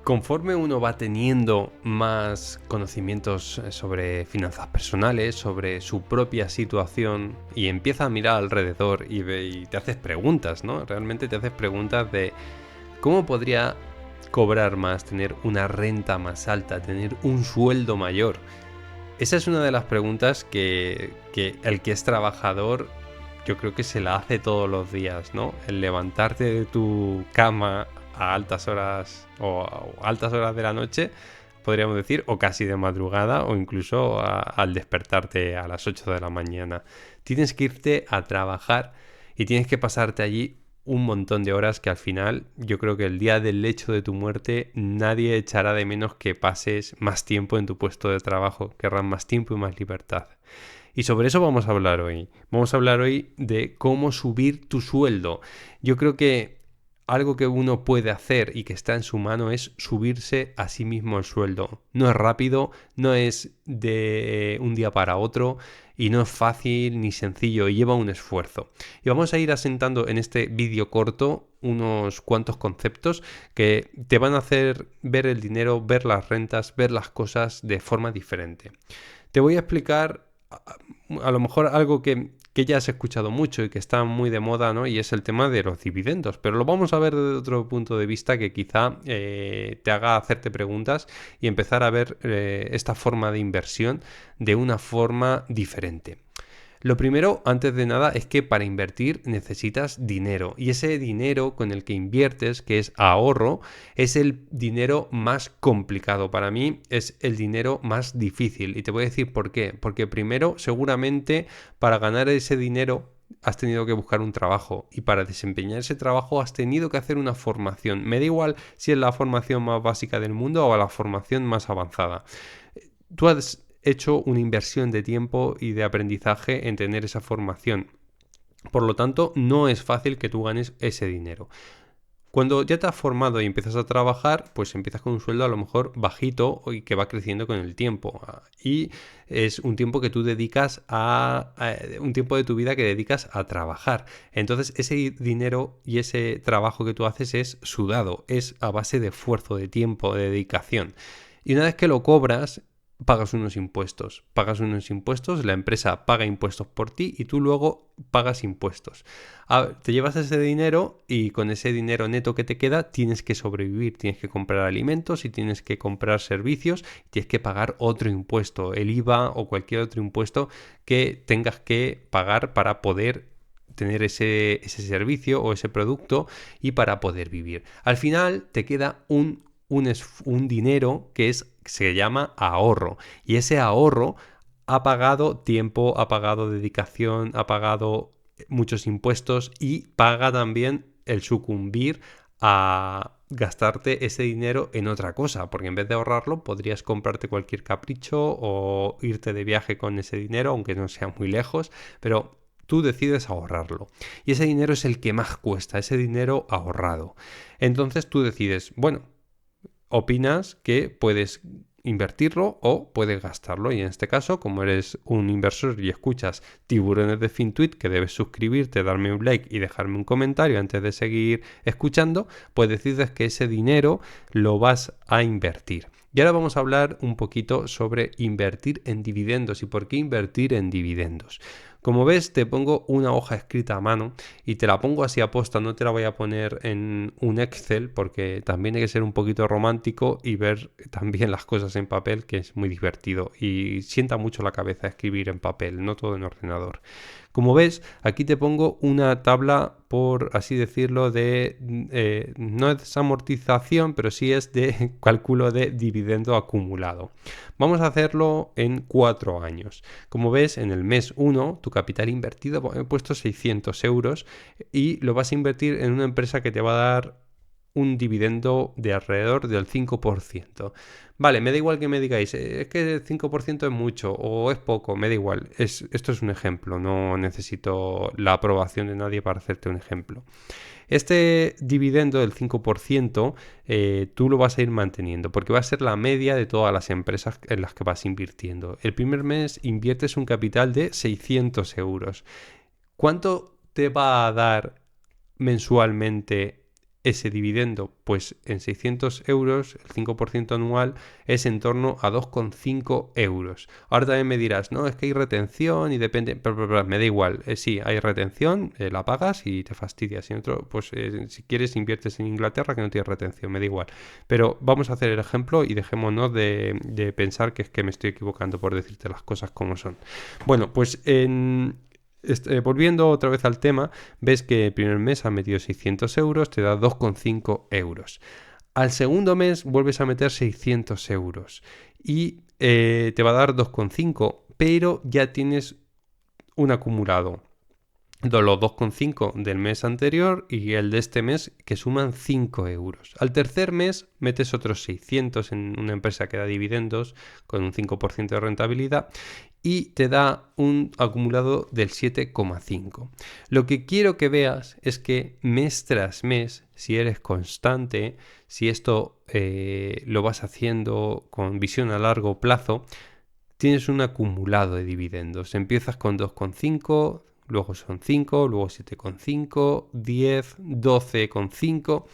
Conforme uno va teniendo más conocimientos sobre finanzas personales, sobre su propia situación y empieza a mirar alrededor y te haces preguntas, ¿no? Realmente te haces preguntas de cómo podría cobrar más, tener una renta más alta, tener un sueldo mayor. Esa es una de las preguntas que el que es trabajador yo creo que se la hace todos los días, ¿no? El levantarte de tu cama a altas horas o a altas horas de la noche, podríamos decir, o casi de madrugada, o incluso al despertarte a las 8 de la mañana. Tienes que irte a trabajar y tienes que pasarte allí un montón de horas que al final yo creo que el día del hecho de tu muerte nadie echará de menos que pases más tiempo en tu puesto de trabajo, querrán más tiempo y más libertad. Y sobre eso vamos a hablar hoy. Vamos a hablar hoy de cómo subir tu sueldo. Yo creo que algo que uno puede hacer y que está en su mano es subirse a sí mismo el sueldo. No es rápido, no es de un día para otro y no es fácil ni sencillo y lleva un esfuerzo. Y vamos a ir asentando en este vídeo corto unos cuantos conceptos que te van a hacer ver el dinero, ver las rentas, ver las cosas de forma diferente. Te voy a explicar a lo mejor algo que ya has escuchado mucho y que está muy de moda, ¿no? Y es el tema de los dividendos, pero lo vamos a ver desde otro punto de vista que quizá te haga hacerte preguntas y empezar a ver esta forma de inversión de una forma diferente. Lo primero, antes de nada, es que para invertir necesitas dinero y ese dinero con el que inviertes, que es ahorro, es el dinero más complicado. Para mí es el dinero más difícil y te voy a decir por qué. Porque primero, seguramente para ganar ese dinero has tenido que buscar un trabajo y para desempeñar ese trabajo has tenido que hacer una formación. Me da igual si es la formación más básica del mundo o la formación más avanzada. Tú has hecho una inversión de tiempo y de aprendizaje en tener esa formación. Por lo tanto, no es fácil que tú ganes ese dinero. Cuando ya te has formado y empiezas a trabajar, pues empiezas con un sueldo a lo mejor bajito y que va creciendo con el tiempo. Y es un tiempo que tú dedicas un tiempo de tu vida que dedicas a trabajar. Entonces ese dinero y ese trabajo que tú haces es sudado, es a base de esfuerzo, de tiempo, de dedicación. Y una vez que lo cobras, pagas unos impuestos, la empresa paga impuestos por ti y tú luego pagas impuestos. Te llevas ese dinero y con ese dinero neto que te queda tienes que sobrevivir, tienes que comprar alimentos y tienes que comprar servicios, tienes que pagar otro impuesto, el IVA o cualquier otro impuesto que tengas que pagar para poder tener ese servicio o ese producto y para poder vivir. Al final te queda un dinero que se llama ahorro y ese ahorro ha pagado tiempo, ha pagado dedicación, ha pagado muchos impuestos y paga también el sucumbir a gastarte ese dinero en otra cosa, porque en vez de ahorrarlo podrías comprarte cualquier capricho o irte de viaje con ese dinero, aunque no sea muy lejos, pero tú decides ahorrarlo. Y ese dinero es el que más cuesta, ese dinero ahorrado. Entonces tú decides, bueno, opinas que puedes invertirlo o puedes gastarlo, y en este caso, como eres un inversor y escuchas Tiburones de FinTwit, que debes suscribirte, darme un like y dejarme un comentario antes de seguir escuchando, pues decides que ese dinero lo vas a invertir. Y ahora vamos a hablar un poquito sobre invertir en dividendos y por qué invertir en dividendos. Como ves, te pongo una hoja escrita a mano y te la pongo así a posta, no te la voy a poner en un Excel porque también hay que ser un poquito romántico y ver también las cosas en papel, que es muy divertido y sienta mucho la cabeza escribir en papel, no todo en ordenador. Como ves, aquí te pongo una tabla, por así decirlo, no es amortización, pero sí es de cálculo de dividendo acumulado. Vamos a hacerlo en 4 años. Como ves, en el mes 1, tu capital invertido, he puesto 600 euros y lo vas a invertir en una empresa que te va a dar un dividendo de alrededor del 5%. Vale, me da igual que me digáis, es que el 5% es mucho o es poco, me da igual. Esto es un ejemplo, no necesito la aprobación de nadie para hacerte un ejemplo. Este dividendo del 5% tú lo vas a ir manteniendo porque va a ser la media de todas las empresas en las que vas invirtiendo. El primer mes inviertes un capital de 600 euros. ¿Cuánto te va a dar mensualmente ese dividendo? Pues en 600 euros, el 5% anual es en torno a 2,5 euros. Ahora también me dirás, no, es que hay retención y depende, pero me da igual. Sí, hay retención, la pagas y te fastidias. Y en otro, pues si quieres inviertes en Inglaterra que no tienes retención, me da igual. Pero vamos a hacer el ejemplo y dejémonos de pensar que es que me estoy equivocando por decirte las cosas como son. Bueno, pues volviendo otra vez al tema, ves que el primer mes has metido 600 euros, te da 2,5 euros. Al segundo mes vuelves a meter 600 euros y te va a dar 2,5, pero ya tienes un acumulado. Los 2,5 del mes anterior y el de este mes, que suman 5 euros. Al tercer mes metes otros 600 en una empresa que da dividendos con un 5% de rentabilidad y te da un acumulado del 7,5. Lo que quiero que veas es que mes tras mes, si eres constante, si esto lo vas haciendo con visión a largo plazo, tienes un acumulado de dividendos. Empiezas con 2,5, luego son 5, luego 7,5, 10, 12,5.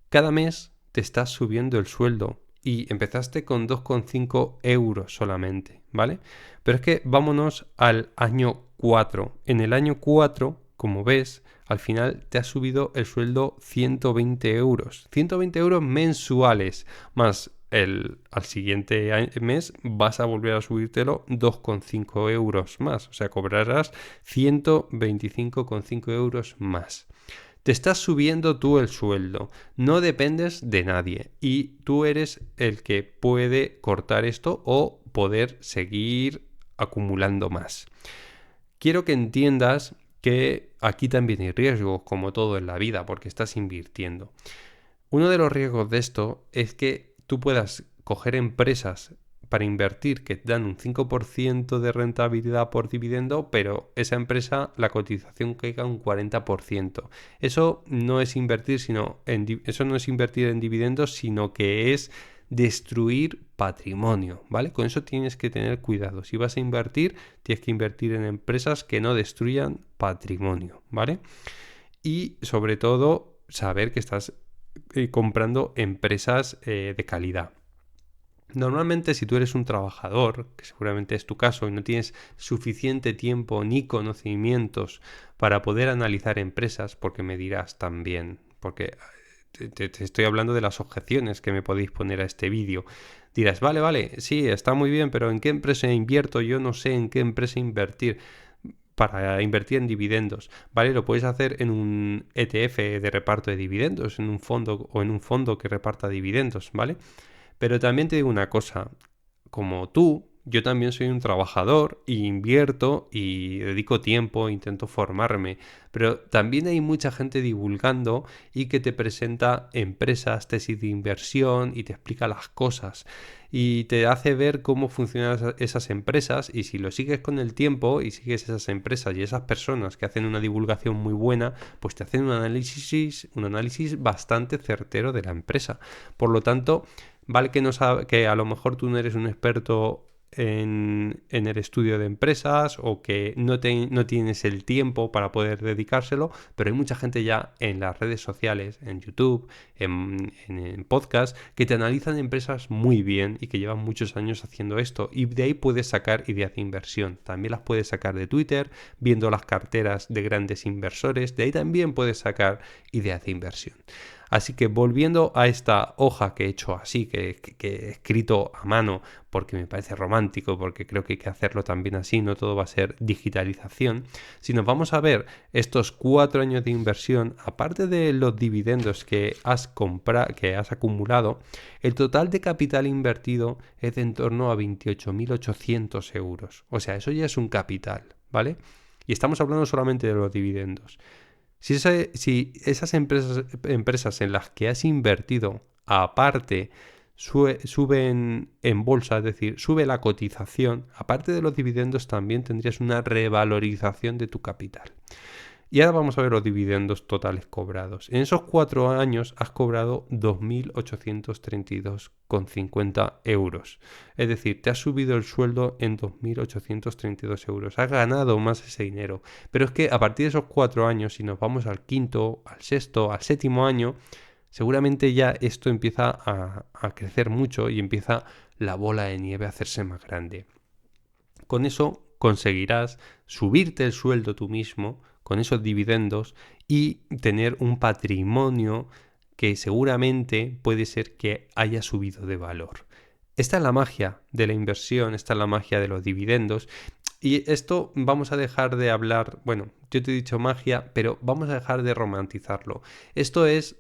Cada mes te estás subiendo el sueldo y empezaste con 2,5 euros solamente, ¿vale? Pero es que vámonos al año 4. En el año 4, como ves, al final te ha subido el sueldo 120 euros. 120 euros mensuales, más al siguiente mes vas a volver a subírtelo 2,5 euros más. O sea, cobrarás 125,5 euros más. Te estás subiendo tú el sueldo, no dependes de nadie y tú eres el que puede cortar esto o poder seguir acumulando más. Quiero que entiendas que aquí también hay riesgos, como todo en la vida, porque estás invirtiendo. Uno de los riesgos de esto es que tú puedas coger empresas para invertir que te dan un 5% de rentabilidad por dividendo, pero esa empresa la cotización caiga un 40%. Eso no es invertir, eso no es invertir en dividendos, sino que es destruir patrimonio, ¿vale? Con eso tienes que tener cuidado. Si vas a invertir, tienes que invertir en empresas que no destruyan patrimonio, ¿vale? Y sobre todo, saber que estás comprando empresas de calidad. Normalmente, si tú eres un trabajador, que seguramente es tu caso, y no tienes suficiente tiempo ni conocimientos para poder analizar empresas, porque me dirás también, porque te estoy hablando de las objeciones que me podéis poner a este vídeo. Dirás, vale, sí, está muy bien, pero ¿en qué empresa invierto? Yo no sé en qué empresa invertir para invertir en dividendos, ¿vale? Lo puedes hacer en un ETF de reparto de dividendos, en un fondo o en un fondo que reparta dividendos, ¿vale? Pero también te digo una cosa, como tú, yo también soy un trabajador y invierto y dedico tiempo, intento formarme, pero también hay mucha gente divulgando y que te presenta empresas, tesis de inversión y te explica las cosas y te hace ver cómo funcionan esas empresas y si lo sigues con el tiempo y sigues esas empresas y esas personas que hacen una divulgación muy buena, pues te hacen un análisis bastante certero de la empresa. Por lo tanto, vale que a lo mejor tú no eres un experto en el estudio de empresas o que no tienes el tiempo para poder dedicárselo, pero hay mucha gente ya en las redes sociales, en YouTube, en podcast, que te analizan empresas muy bien y que llevan muchos años haciendo esto y de ahí puedes sacar ideas de inversión. También las puedes sacar de Twitter, viendo las carteras de grandes inversores, de ahí también puedes sacar ideas de inversión. Así que volviendo a esta hoja que he hecho así, que he escrito a mano porque me parece romántico, porque creo que hay que hacerlo también así, no todo va a ser digitalización. Si nos vamos a ver estos 4 años de inversión, aparte de los dividendos que has acumulado, el total de capital invertido es de en torno a 28.800 euros. O sea, eso ya es un capital, ¿vale? Y estamos hablando solamente de los dividendos. Si esas empresas en las que has invertido, aparte, suben en bolsa, es decir, sube la cotización, aparte de los dividendos también tendrías una revalorización de tu capital. Y ahora vamos a ver los dividendos totales cobrados. En esos 4 años has cobrado 2.832,50 euros. Es decir, te has subido el sueldo en 2.832 euros. Has ganado más ese dinero. Pero es que a partir de esos 4 años, si nos vamos al quinto, al sexto, al séptimo año, seguramente ya esto empieza a crecer mucho y empieza la bola de nieve a hacerse más grande. Con eso conseguirás subirte el sueldo tú mismo con esos dividendos y tener un patrimonio que seguramente puede ser que haya subido de valor. Esta es la magia de la inversión, esta es la magia de los dividendos. Y esto vamos a dejar de hablar, bueno, yo te he dicho magia, pero vamos a dejar de romantizarlo. Esto es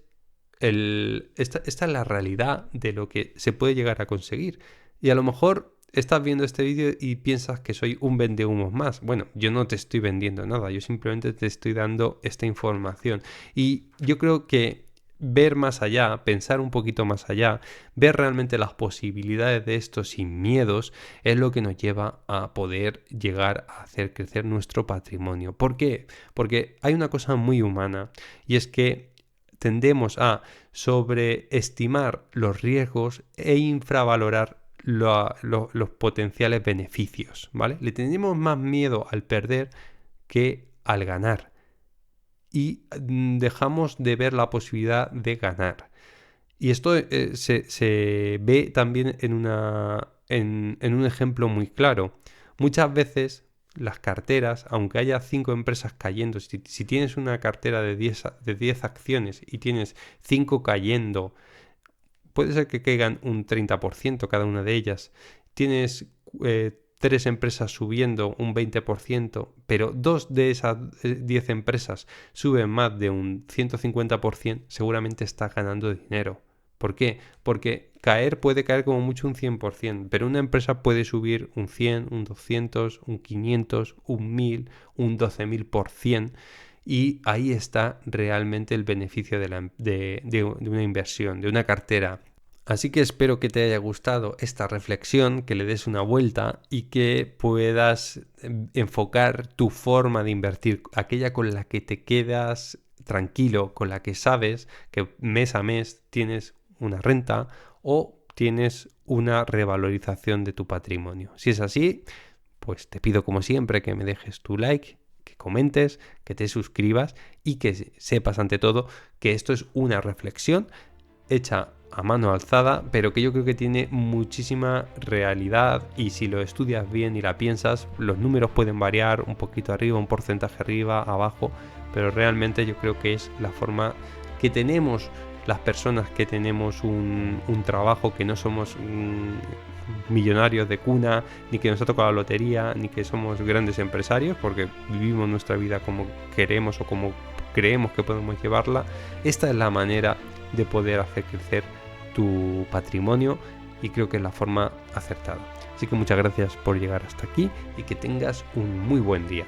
esta es la realidad de lo que se puede llegar a conseguir. Y a lo mejor estás viendo este vídeo y piensas que soy un vendehumos más. Bueno, yo no te estoy vendiendo nada, yo simplemente te estoy dando esta información. Y yo creo que ver más allá, pensar un poquito más allá, ver realmente las posibilidades de esto sin miedos, es lo que nos lleva a poder llegar a hacer crecer nuestro patrimonio. ¿Por qué? Porque hay una cosa muy humana y es que tendemos a sobreestimar los riesgos e infravalorar los potenciales beneficios, ¿vale? Le tenemos más miedo al perder que al ganar y dejamos de ver la posibilidad de ganar. Y esto se ve también en un ejemplo muy claro. Muchas veces las carteras, aunque haya 5 empresas cayendo, si tienes una cartera de 10 acciones y tienes 5 cayendo, puede ser que caigan un 30% cada una de ellas. Tienes 3 empresas subiendo un 20%, pero 2 de esas 10 empresas suben más de un 150%, seguramente estás ganando dinero. ¿Por qué? Porque puede caer como mucho un 100%, pero una empresa puede subir un 100, un 200, un 500, un 1000, un 12.000%, y ahí está realmente el beneficio de una inversión, de una cartera. Así que espero que te haya gustado esta reflexión, que le des una vuelta y que puedas enfocar tu forma de invertir, aquella con la que te quedas tranquilo, con la que sabes que mes a mes tienes una renta o tienes una revalorización de tu patrimonio. Si es así, pues te pido como siempre que me dejes tu like, que comentes, que te suscribas y que sepas ante todo que esto es una reflexión hecha a mano alzada, pero que yo creo que tiene muchísima realidad, y si lo estudias bien y la piensas, los números pueden variar un poquito arriba, un porcentaje arriba, abajo, pero realmente yo creo que es la forma que tenemos las personas que tenemos un trabajo, que no somos millonarios de cuna, ni que nos ha tocado la lotería, ni que somos grandes empresarios, porque vivimos nuestra vida como queremos o como creemos que podemos llevarla. Esta es la manera de poder hacer crecer tu patrimonio y creo que es la forma acertada. Así que muchas gracias por llegar hasta aquí y que tengas un muy buen día.